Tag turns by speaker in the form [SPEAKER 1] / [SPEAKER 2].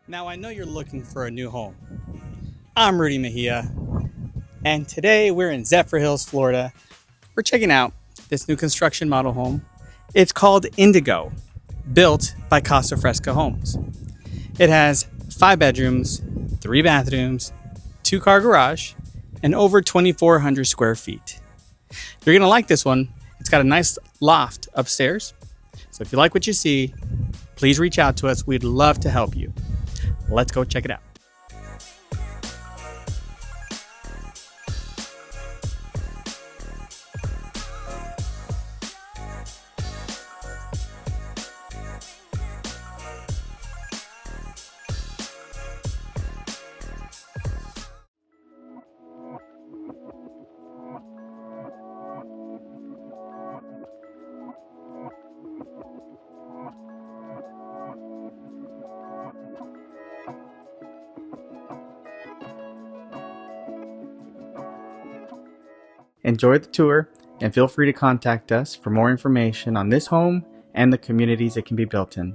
[SPEAKER 1] Now I know you're looking for a new home. I'm Rudy Mejia, and today we're in Zephyrhills, Florida. We're checking out this new construction model home. It's called Indigo, built by Casa Fresca Homes. It has 5 bedrooms, 3 bathrooms, 2-car garage, and over 2,400 square feet. You're gonna like this one. It's got a nice loft upstairs. So if you like what you see, please reach out to us. We'd love to help you. Let's go check it out. Enjoy the tour and feel free to contact us for more information on this home and the communities it can be built in.